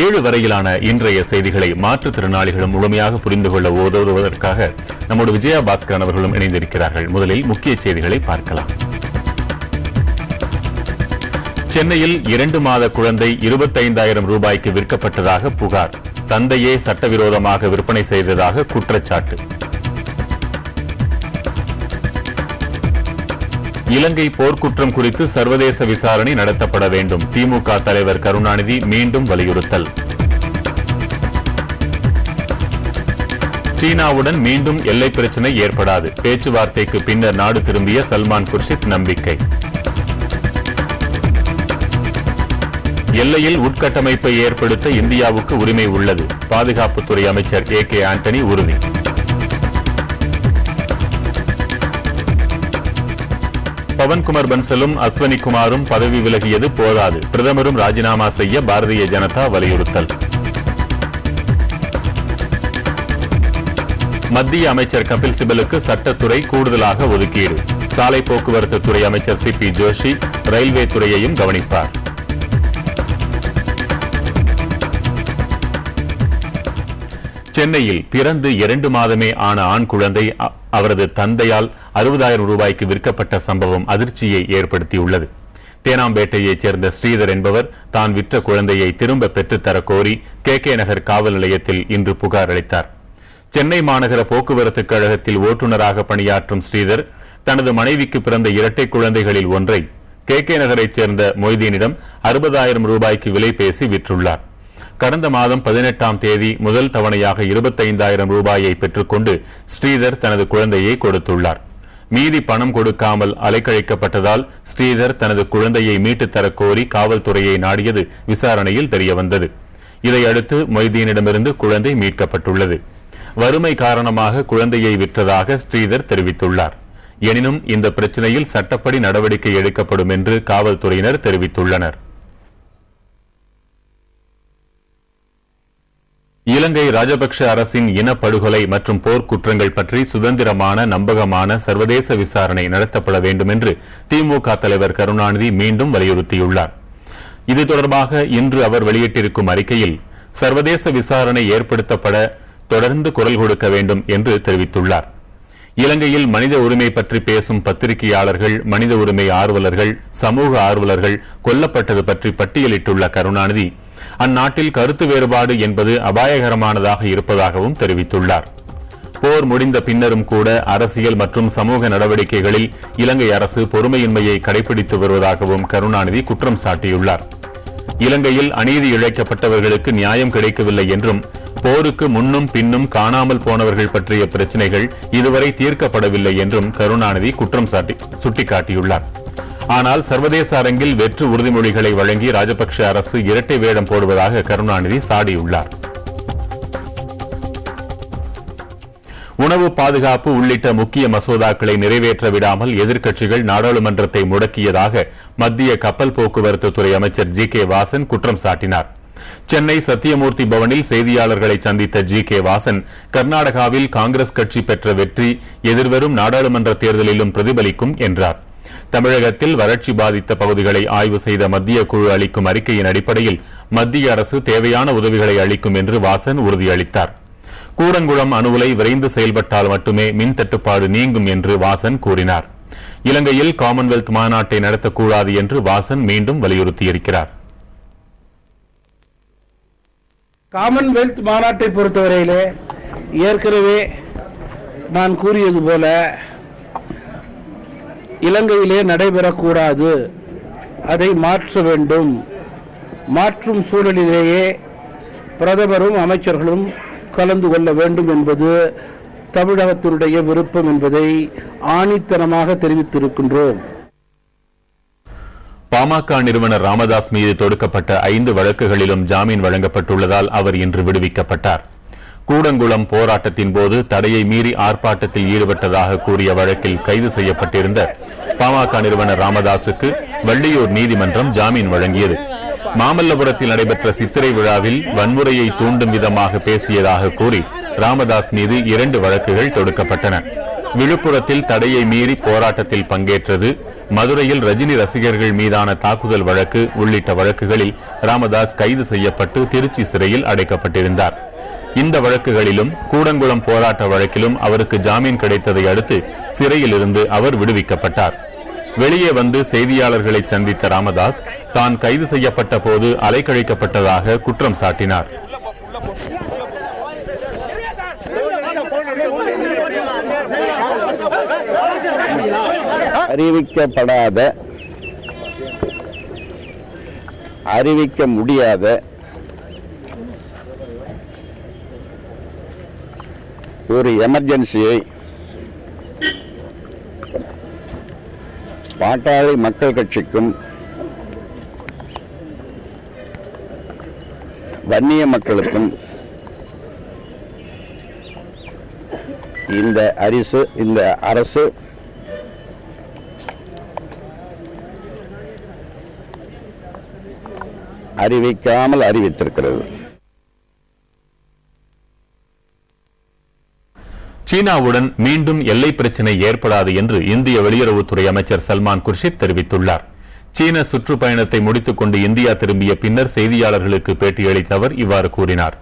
7 வரையிலான இன்றைய செய்திகளை மாற்றுத்திறனாளிகளும் முழுமையாக புரிந்து கொள்ள உதவுவதற்காக நம்முடைய விஜயா பாஸ்கரன் அவர்களும் இணைந்திருக்கிறார்கள். முதலில் முக்கிய செய்திகளை பார்க்கலாம். சென்னையில் 2 மாத குழந்தை 25,000 ரூபாய்க்கு விற்கப்பட்டதாக புகார். தந்தையே சட்டவிரோதமாக விற்பனை செய்ததாக குற்றச்சாட்டு. இலங்கை போர்க்குற்றம் குறித்து சர்வதேச விசாரணை நடத்தப்பட வேண்டும். திமுக தலைவர் கருணாநிதி மீண்டும் வலியுறுத்தல். சீனாவுடன் மீண்டும் எல்லை பிரச்சினை ஏற்படாது. பேச்சுவார்த்தைக்கு பின்னர் நாடு திரும்பிய சல்மான் குர்ஷித் நம்பிக்கை. எல்லையில் உட்கட்டமைப்பை ஏற்படுத்த இந்தியாவுக்கு உரிமை உள்ளது. பாதுகாப்புத்துறை அமைச்சர் AK ஆண்டனி உறுதி. பவன்குமார் பன்சலும் அஸ்வனி குமாரும் பதவி விலகியது போதாது. பிரதமரும் ராஜினாமா செய்ய பாரதிய ஜனதா வலியுறுத்தல். மத்திய அமைச்சர் கபில் சிபலுக்கு சட்டத்துறை கூடுதலாக ஒதுக்கீடு. சாலை போக்குவரத்து துறை அமைச்சர் CP ஜோஷி ரயில்வே துறையையும் கவனிப்பார். சென்னையில் பிறந்து 2 மாதமே ஆன ஆண் குழந்தை அவரது தந்தையால் 60,000 ரூபாய்க்கு விற்கப்பட்ட சம்பவம் அதிர்ச்சியை ஏற்படுத்தியுள்ளது. தேனாம்பேட்டையைச் சேர்ந்த ஸ்ரீதர் என்பவர் தான் விற்ற குழந்தையை திரும்ப பெற்றுத்தர கோரி KK நகர் காவல் நிலையத்தில் இன்று புகார் அளித்தார். சென்னை மாநகர போக்குவரத்து கழகத்தில் ஓட்டுநராக பணியாற்றும் ஸ்ரீதர் தனது மனைவிக்கு பிறந்த இரட்டை குழந்தைகளில் ஒன்றை KK நகரைச் சேர்ந்த மொய்தீனிடம் 60,000 ரூபாய்க்கு விலை பேசி விற்றுள்ளார். கடந்த மாதம் 18ஆம் தேதி முதல் தவணையாக 25,000 ரூபாயை பெற்றுக்கொண்டு ஸ்ரீதர் தனது குழந்தையை கொடுத்துள்ளார். மீதி பணம் கொடுக்காமல் அலைக்கழிக்கப்பட்டதால் ஸ்ரீதர் தனது குழந்தையை மீட்டுத் தரக் கோரி காவல்துறையை நாடியது விசாரணையில் தெரியவந்தது. இதையடுத்து மொய்தீனிடமிருந்து குழந்தை மீட்கப்பட்டுள்ளது. வறுமை காரணமாக குழந்தையை விற்றதாக ஸ்ரீதர் தெரிவித்துள்ளார். எனினும் இந்த பிரச்சினையில் சட்டப்படி நடவடிக்கை எடுக்கப்படும் என்று காவல்துறையினர் தெரிவித்துள்ளனர். இலங்கை ராஜபக்ஷ அரசின் இனப்படுகொலை மற்றும் போர்க்குற்றங்கள் பற்றி சுதந்திரமான நம்பகமான சர்வதேச விசாரணை நடத்தப்பட வேண்டும் என்று திமுக தலைவர் கருணாநிதி மீண்டும் வலியுறுத்தியுள்ளார். இது தொடர்பாக இன்று அவர் வெளியிட்டிருக்கும் அறிக்கையில் சர்வதேச விசாரணை ஏற்படுத்தப்பட தொடர்ந்து குரல் கொடுக்க வேண்டும் என்று தெரிவித்துள்ளார். இலங்கையில் மனித உரிமை பற்றி பேசும் பத்திரிகையாளர்கள், மனித உரிமை ஆர்வலர்கள், சமூக ஆர்வலர்கள் கொல்லப்பட்டது பற்றி பட்டியலிட்டுள்ள கருணாநிதி அந்நாட்டில் கருத்து வேறுபாடு என்பது அபாயகரமானதாக இருப்பதாகவும் தெரிவித்துள்ளார். போர் முடிந்த பின்னரும் கூட அரசியல் மற்றும் சமூக நடவடிக்கைகளில் இலங்கை அரசு பொறுமையின்மையை கடைபிடித்து வருவதாகவும் கருணாநிதி குற்றம் சாட்டியுள்ளார். இலங்கையில் அநீதி இழைக்கப்பட்டவர்களுக்கு நியாயம் கிடைக்கவில்லை என்றும் போருக்கு முன்னும் பின்னும் காணாமல் போனவர்கள் பற்றிய பிரச்சினைகள் இதுவரை தீர்க்கப்படவில்லை என்றும் கருணாநிதி குற்றம் சுட்டிக்காட்டியுள்ளார். ஆனால் சர்வதேச அரங்கில் வெற்று உறுதிமொழிகளை வழங்கி ராஜபக்ஷ அரசு இரட்டை வேடம் போடுவதாக கருணாநிதி சாடியுள்ளார். உணவு பாதுகாப்பு உள்ளிட்ட முக்கிய மசோதாக்களை நிறைவேற்ற விடாமல் எதிர்க்கட்சிகள் நாடாளுமன்றத்தை முடக்கியதாக மத்திய கப்பல் போக்குவரத்து துறை அமைச்சர் GK வாசன் குற்றம் சாட்டினார். சென்னை சத்தியமூர்த்தி பவனில் செய்தியாளர்களை சந்தித்த GK வாசன் கர்நாடகாவில் காங்கிரஸ் கட்சி பெற்ற வெற்றி எதிர்வரும் நாடாளுமன்ற தேர்தலிலும் பிரதிபலிக்கும் என்றார். தமிழகத்தில் வறட்சி பாதித்த பகுதிகளை ஆய்வு செய்த மத்திய குழு அளிக்கும் அறிக்கையின் அடிப்படையில் மத்திய அரசு தேவையான உதவிகளை அளிக்கும் என்று வாசன் உறுதியளித்தார். கூடங்குளம் அணு உலை விரைந்து செயல்பட்டால் மட்டுமே மின் தட்டுப்பாடு நீங்கும் என்று வாசன் கூறினார். இலங்கையில் காமன்வெல்த் மாநாட்டை நடத்தக்கூடாது என்று வாசன் மீண்டும் வலியுறுத்தியிருக்கிறார். காமன்வெல்த் மாநாட்டை பொறுத்தவரையிலே ஏற்கனவே நான் கூறியது போல இலங்கையிலே நடைபெறக்கூடாது, அதை மாற்ற வேண்டும். மாற்றும் சூழலிலேயே பிரதமரும் அமைச்சர்களும் கலந்து கொள்ள வேண்டும் என்பது தமிழகத்தினுடைய விருப்பம் என்பதை ஆணித்தனமாக தெரிவித்திருக்கின்றோம். பாமக நிறுவனர் ராமதாஸ் மீது தொடுக்கப்பட்ட 5 வழக்குகளிலும் ஜாமீன் வழங்கப்பட்டுள்ளதால் அவர் இன்று விடுவிக்கப்பட்டார். கூடங்குளம் போராட்டத்தின் போது தடையை மீறி ஆர்ப்பாட்டத்தில் ஈடுபட்டதாக கூறிய வழக்கில் கைது செய்யப்பட்டிருந்த பாமக நிறுவனர் ராமதாசுக்கு வள்ளியூர் நீதிமன்றம் ஜாமீன் வழங்கியது. மாமல்லபுரத்தில் நடைபெற்ற சித்திரை விழாவில் வன்முறையை தூண்டும் விதமாக பேசியதாக கூறி ராமதாஸ் மீது 2 வழக்குகள் தொடுக்கப்பட்டன. விழுப்புரத்தில் தடையை மீறி போராட்டத்தில் பங்கேற்றது, மதுரையில் ரஜினி ரசிகர்கள் மீதான தாக்குதல் வழக்கு உள்ளிட்ட வழக்குகளில் ராமதாஸ் கைது செய்யப்பட்டு திருச்சி சிறையில் அடைக்கப்பட்டிருந்தார். இந்த வழக்குகளிலும் கூடங்குளம் போராட்ட வழக்கிலும் அவருக்கு ஜாமீன் கிடைத்ததை அடுத்து சிறையில் இருந்து அவர் விடுவிக்கப்பட்டார். வெளியே வந்து செய்தியாளர்களை சந்தித்த ராமதாஸ் தான் கைது செய்யப்பட்ட போது அலைக்கழிக்கப்பட்டதாக குற்றம் சாட்டினார். அறிவிக்கப்படாத, அறிவிக்க முடியாத ஒரு எமர்ஜென்சியை பாட்டாளி மக்கள் கட்சிக்கும் வன்னிய மக்களுக்கும் இந்த அரசு அறிவிக்காமல் அறிவித்திருக்கிறது. சீனாவுடன் மீண்டும் எல்லை பிரச்சினை ஏற்படாது என்று இந்திய வெளியுறவுத்துறை அமைச்சர் சல்மான் குர்ஷித் தெரிவித்துள்ளார். சீன சுற்றுப்பயணத்தை முடித்துக் கொண்டு இந்தியா திரும்பிய பின்னர் செய்தியாளர்களுக்கு பேட்டியளித்த அவர் இவ்வாறு கூறினார்.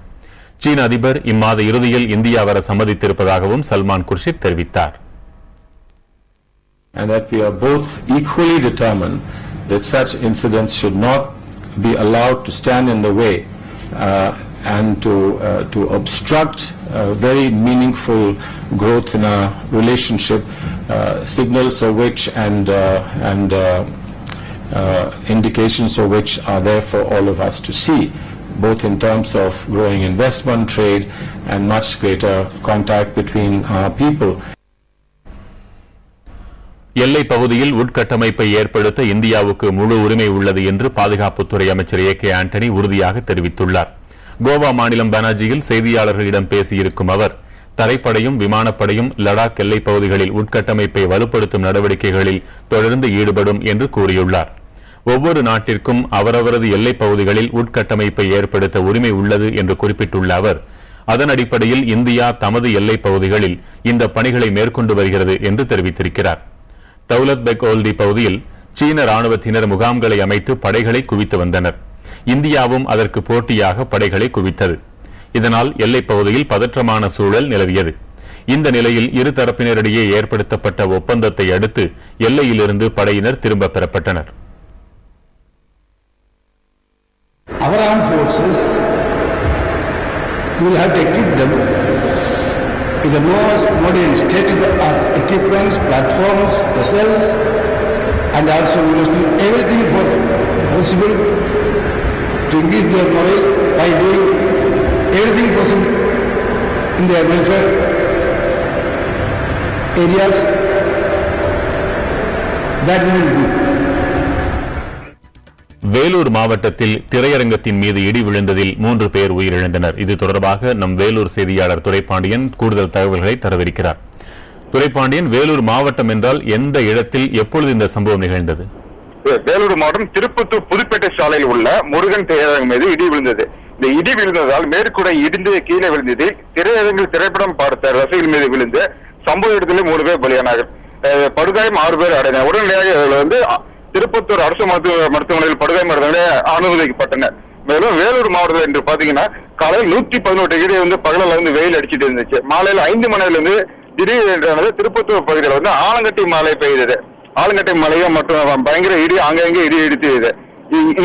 சீன அதிபர் இம்மாத இறுதியில் இந்தியா வர சம்மதித்திருப்பதாகவும் சல்மான் குர்ஷித் தெரிவித்தார். And that we are both equally determined that such incidents should not be allowed to stand in the way and to obstruct very meaningful growth in our relationship, signals of which and indications of which are there for all of us to see, both in terms of growing investment, trade, and much greater contact between our people. எல்லை பகுதியில் உட்கட்டமைப்பை ஏற்படுத்த இந்தியாவுக்கு முழு உரிமை உள்ளது என்று பாதுகாப்புத்துறை அமைச்சர் ஏ.கே. ஆண்டனி உறுதியாக தெரிவித்துள்ளார். கோவா மாநிலம் பனாஜியில் செய்தியாளர்களிடம் பேசியிருக்கும் அவர், தரைப்படையும் விமானப்படையும் லடாக் எல்லைப் பகுதிகளில் உட்கட்டமைப்பை வலுப்படுத்தும் நடவடிக்கைகளில் தொடர்ந்து ஈடுபடும் என்று கூறியுள்ளார். ஒவ்வொரு நாட்டிற்கும் அவரவரது எல்லைப் பகுதிகளில் உட்கட்டமைப்பை ஏற்படுத்த உரிமை உள்ளது என்று குறிப்பிட்டுள்ள அவர், அதன் அடிப்படையில் இந்தியா தமது எல்லைப் பகுதிகளில் இந்த பணிகளை மேற்கொண்டு வருகிறது என்று தெரிவித்திருக்கிறார். தௌலத் பெக் ஓல்டி பகுதியில் சீன ராணுவத்தினர் முகாம்களை அமைத்து படைகளை குவித்து வந்தனர். இந்தியாவும் அதற்கு போட்டியாக படைகளை குவித்தது. இதனால் எல்லைப் பகுதியில் பதற்றமான சூழல் நிலவியது. இந்த நிலையில் இரு தரப்பினரிடையே ஏற்படுத்தப்பட்ட ஒப்பந்தத்தை அடுத்து எல்லையிலிருந்து படையினர் திரும்ப பெறப்பட்டனர். Our armed forces will have to equip them with the most modern state-of-the-art equipments, platforms, vessels, and also we must do everything possible to increase their morale by doing everything possible in their welfare areas. That we will do. Vellore மாவட்டத்தில் திரையரங்கத்தின் மீது இடி விழுந்ததில் 3 பேர் உயிரிழந்தனர். இது தொடர்பாக நம் வேலூர் செய்தியாளர் துரைப்பாண்டியன் கூடுதல் தகவல்களை தரவிருக்கிறார். துரைப்பாண்டியன், வேலூர் மாவட்டம் என்றால் எந்த இடத்தில் எப்பொழுது இந்த சம்பவம் நிகழ்ந்தது? வேலூர் மாவட்டம் திருப்பத்தூர் புதுப்பேட்டை சாலையில் உள்ள முருகன் திரையரங்கம் மீது இடி விழுந்தது. இந்த இடி விழுந்ததால் மேற்கூடை இடிந்து கீழே விழுந்தது. திரையரங்கில் திரைப்படம் பார்த்த ரசிகர்கள் மீது விழுந்து சம்பவ இடத்திலே 3 பேர் பலியானார்கள். படுகாயம் 6 பேர் அடைந்தனர். உடனடியாக திருப்பத்தூர் அரசு மருத்துவமனையில் படுகாயம் அனுமதிக்கப்பட்டனர். மேலும் வேலூர் மாவட்டத்தில் என்று பாத்தீங்கன்னா காலையில் 118 டிகிரி பகலில் வெயில் அடிச்சுட்டு இருந்துச்சு. மாலையில் 5 மணிலிருந்து திடீரென்றானது திருப்பத்தூர் பகுதியில் ஆலங்கட்டி மழை பெய்தது. ஆலங்கட்டி மழையும் மற்றும் பயங்கர இடி ஆங்காங்கே இடி இடித்தது.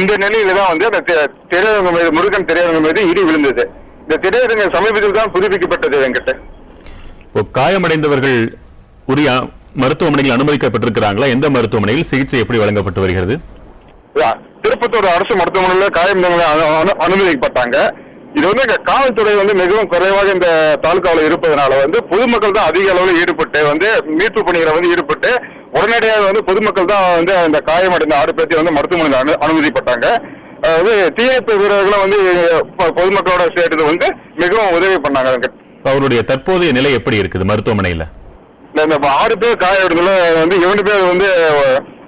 இந்த நிலையில தான் அந்த திரையரங்கம் மீது முருகன் திரையரங்கம் மீது இடி விழுந்தது. இந்த திரையரங்கம் சமீபத்தில் தான் புதுப்பிக்கப்பட்டது. என்கிட்ட காயமடைந்தவர்கள் உரிய மருத்துவமனையில் அனுமதிக்கப்பட்டிருக்கிறாங்களா? எந்த மருத்துவமனையில் சிகிச்சை எப்படி வழங்கப்பட்டு வருகிறது? திருப்பத்தூர் அரசு மருத்துவமனையில் காயமடைந்தவர்கள் அனுமதிக்கப்பட்டாங்க. இது காவல்துறை மிகவும் குறைவாக இந்த தாலுகாவில் இருப்பதனால பொதுமக்கள் தான் அதிக அளவில் ஈடுபட்டு மீட்பு பணிகளை ஈடுபட்டு உடனடியாக பொதுமக்கள் தான் அந்த காயமடைந்த 6 பேர்த்தையும் மருத்துவமனையில் அனுமதிப்பட்டாங்க. தீயணைப்பு வீரர்களும் பொதுமக்களோட சேர்த்து மிகவும் உதவி பண்ணாங்க. அவருடைய தற்போதைய நிலை எப்படி இருக்குது மருத்துவமனையில? இந்த 6 பேர் காயமடைந்ததுல 2 பேர்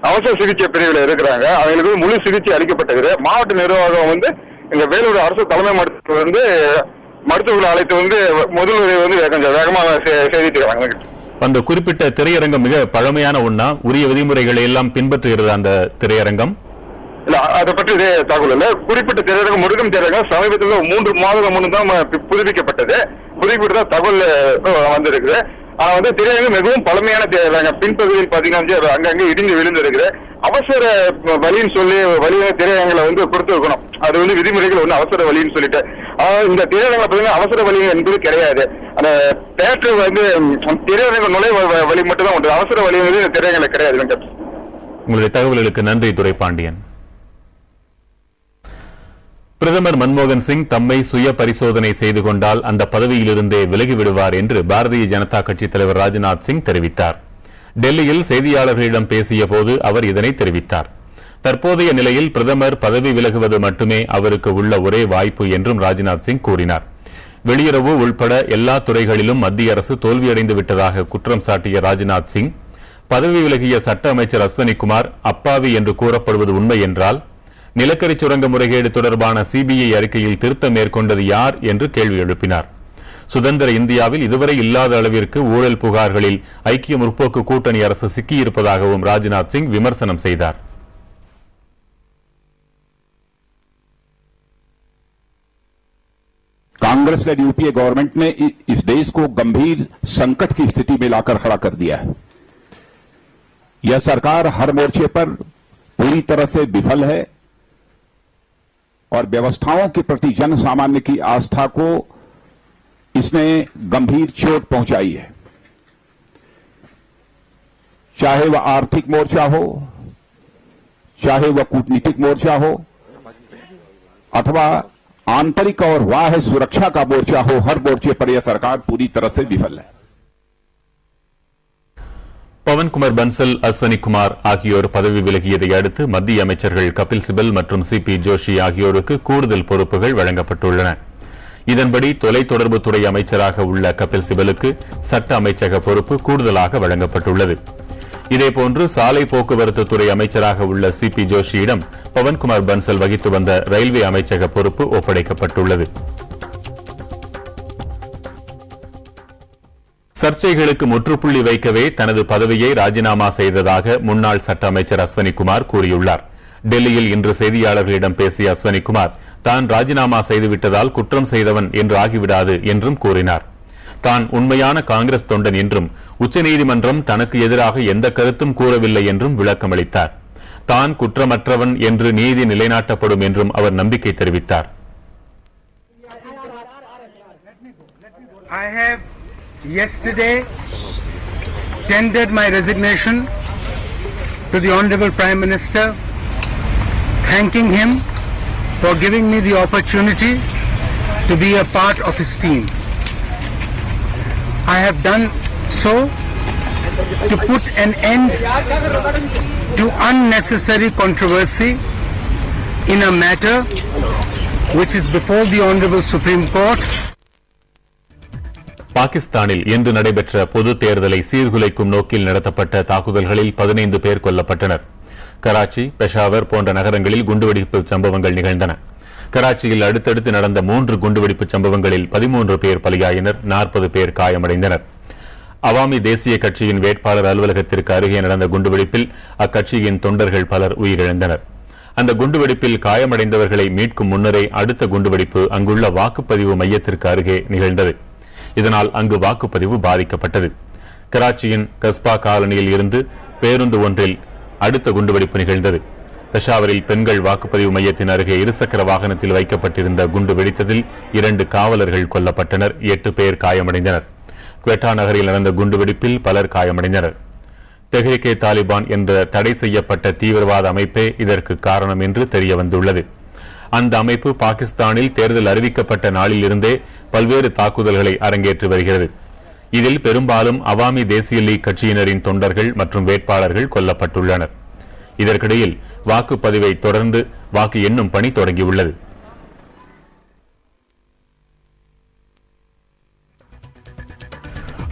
அவசர சிகிச்சை பிரிவில் இருக்கிறாங்க. அவங்களுக்கு முழு சிகிச்சை அளிக்கப்பட்டது. மாவட்ட நிர்வாகம் எங்க வேலூர் அரசு தலைமை மருத்துவர் மருத்துவர்களை அழைத்து முதல் உதவி வேகமாக செய்திட்டு இருக்காங்க. அந்த குறிப்பிட்ட திரையரங்கம் மிக பழமையான ஒண்ணா, உரிய விதிமுறைகளை எல்லாம் பின்பற்றுகிறது அந்த திரையரங்கம்? இல்ல, அதை பற்றி தகவல் இல்ல. குறிப்பிட்ட திரையரங்கம் முருகன் திரையரங்கம் சமீபத்தில் 3 மாதம் முன்னு தான் புதுப்பிக்கப்பட்டது. புதுப்பிட்டு தகவல் வந்திருக்குது. ஆனா திரையரங்கம் மிகவும் பழமையான திரையரங்கம். பின்பகுதியில் பாத்தீங்கன்னா அங்கங்க இடிந்து விழுந்திருக்குது. அவசர வழின்னு சொல்லி திரையரங்களை கொடுத்துருக்கணும். அது விதிமுறைகள் அவசர வழின்னு சொல்லிட்டு. இந்த திரையரங்களை பாத்தீங்கன்னா அவசர வழி என்பது கிடையாது. அந்த தேட்டர் திரையரங்க நுழைவு வழி மட்டும் தான் உண்டு. அவசர வழி திரையரங்களை கிடையாது. உங்களுடைய தகவல்களுக்கு நன்றி துரைபாண்டியன். பிரதமர் மன்மோகன் சிங் தம்மை சுய பரிசோதனை செய்து கொண்டால் அந்த பதவியிலிருந்தே விலகிவிடுவார் என்று பாரதிய ஜனதா கட்சித் தலைவர் ராஜ்நாத் சிங் தெரிவித்தார். டெல்லியில் செய்தியாளர்களிடம் பேசிய போது அவர் இதனை தெரிவித்தார். தற்போதைய நிலையில் பிரதமர் பதவி விலகுவது மட்டுமே அவருக்கு உள்ள ஒரே வாய்ப்பு என்றும் ராஜ்நாத் சிங் கூறினார். வெளியுறவு உள்பட எல்லா துறைகளிலும் மத்திய அரசு தோல்வியடைந்து விட்டதாக குற்றம் சாட்டிய ராஜ்நாத் சிங், பதவி விலகிய சட்ட அமைச்சர் அஸ்வனிகுமார் அப்பாவி என்று கூறப்படுவது உண்மை என்றால் நிலக்கரி சுரங்க முறைகேடு தொடர்பான சிபிஐ அறிக்கையில் திருத்தம் மேற்கொண்டது யார் என்று கேள்வி எழுப்பினார். சுதந்திர இந்தியாவில் இதுவரை இல்லாத அளவிற்கு ஊழல் புகார்களில் ஐக்கிய முற்போக்கு கூட்டணி அரசு சிக்கியிருப்பதாகவும் ராஜ்நாத் சிங் விமர்சனம் செய்தார். कांग्रेस लैड यूपीए गवर्नमेंट ने इस देश को गंभीर संकट की स्थिति में लाकर खड़ा कर दिया है। यह सरकार हर मोर्चे पर पूरी तरह से विफल है और व्यवस्थाओं के प्रति जन सामान्य की आस्था को इसने गंभीर चोट पहुंचाई है। चाहे वह आर्थिक मोर्चा हो, चाहे वह कूटनीतिक मोर्चा हो, अथवा आंतरिक और बाह्य सुरक्षा का मोर्चा हो, हर मोर्चे पर यह सरकार पूरी तरह से विफल है। பவன்குமார் பன்சல், அஸ்வனிகுமார் ஆகியோர் பதவி விலகியதை அடுத்து மத்திய அமைச்சர்கள் கபில் சிபல் மற்றும் சிபி ஜோஷி ஆகியோருக்கு கூடுதல் பொறுப்புகள் வழங்கப்பட்டுள்ளன. இதன்படி தொலைத்தொடர்புத்துறை அமைச்சராக உள்ள கபில் சிபலுக்கு சட்ட அமைச்சக பொறுப்பு கூடுதலாக வழங்கப்பட்டுள்ளது. இதேபோன்று சாலை போக்குவரத்து துறை அமைச்சராக உள்ள சிபி ஜோஷியிடம் பவன்குமார் பன்சல் வகித்து வந்த ரயில்வே அமைச்சக பொறுப்பு ஒப்படைக்கப்பட்டுள்ளது. சர்ச்சைகளுக்கு முற்றுப்புள்ளி வைக்கவே தனது பதவியை ராஜினாமா செய்ததாக முன்னாள் சட்ட அமைச்சர் அஸ்வனிகுமார் கூறியுள்ளார். டெல்லியில் இன்று செய்தியாளர்களிடம் பேசிய அஸ்வனிகுமார் தான் ராஜினாமா செய்துவிட்டதால் குற்றம் செய்தவன் என்று ஆகிவிடாது என்றும் கூறினார். தான் உண்மையான காங்கிரஸ் தொண்டன் என்றும் உச்சநீதிமன்றம் தனக்கு எதிராக எந்த கருத்தும் கூறவில்லை என்றும் விளக்கமளித்தார். தான் குற்றமற்றவன் என்று நீதி நிலைநாட்டப்படும் என்றும் அவர் நம்பிக்கை தெரிவித்தார். I have yesterday tendered my resignation to the Honorable Prime Minister, thanking him for giving me the opportunity to be a part of his team. I have done so to put an end to unnecessary controversy in a matter which is before the Honorable Supreme Court. பாகிஸ்தானில் இன்று நடைபெற்ற பொது தேர்தலை சீர்குலைக்கும் நோக்கில் நடத்தப்பட்ட தாக்குதல்களில் 15 பேர் கொல்லப்பட்டனர். கராச்சி, பெஷாவர் போன்ற நகரங்களில் குண்டுவெடிப்பு சம்பவங்கள் நிகழ்ந்தன. கராச்சியில் அடுத்தடுத்து நடந்த 3 குண்டுவெடிப்பு சம்பவங்களில் 13 பேர் பலியாயினர், 40 பேர் காயமடைந்தனர். அவாமி தேசிய கட்சியின் வேட்பாளர் அலுவலகத்திற்கு அருகே நடந்த குண்டுவெடிப்பில் அக்கட்சியின் தொண்டர்கள் பலர் உயிரிழந்தனர். அந்த குண்டுவெடிப்பில் காயமடைந்தவர்களை மீட்கும் முன்னரே அடுத்த குண்டுவெடிப்பு அங்குள்ள வாக்குப்பதிவு மையத்திற்கு அருகே நிகழ்ந்தது. இதனால் அங்கு வாக்குப்பதிவு பாதிக்கப்பட்டது. கராச்சியின் கஸ்பா காலனியில் இருந்து பேருந்து ஒன்றில் அடுத்த குண்டுவெடிப்பு நிகழ்ந்தது. பெஷாவரில் பெண்கள் வாக்குப்பதிவு மையத்தின் அருகே இருசக்கர வாகனத்தில் வைக்கப்பட்டிருந்த குண்டு வெடித்ததில் 2 காவலர்கள் கொல்லப்பட்டனர், 8 பேர் காயமடைந்தனர். குவெட்டா நகரில் நடந்த குண்டுவெடிப்பில் பலர் காயமடைந்தனர். தெஹ்ரிகே தாலிபான் என்ற தடை செய்யப்பட்ட தீவிரவாத அமைப்பே இதற்கு காரணம் என்று தெரியவந்துள்ளது. அந்த அமைப்பு பாகிஸ்தானில் தேர்தல் அறிவிக்கப்பட்ட நாளில் இருந்தே பல்வேறு தாக்குதல்களை அரங்கேற்றி வருகிறது. இதில் பெரும்பாலும் அவாமி தேசிய லீக் கட்சியினரின் தொண்டர்கள் மற்றும் வேட்பாளர்கள் கொல்லப்பட்டுள்ளனர். இதற்கிடையில் வாக்குப்பதிவை தொடர்ந்து வாக்கு எண்ணும் பணி தொடங்கியுள்ளது.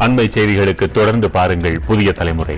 அண்மை செய்திகளுக்கு தொடர்ந்து பாருங்கள் புதிய தலைமுறை.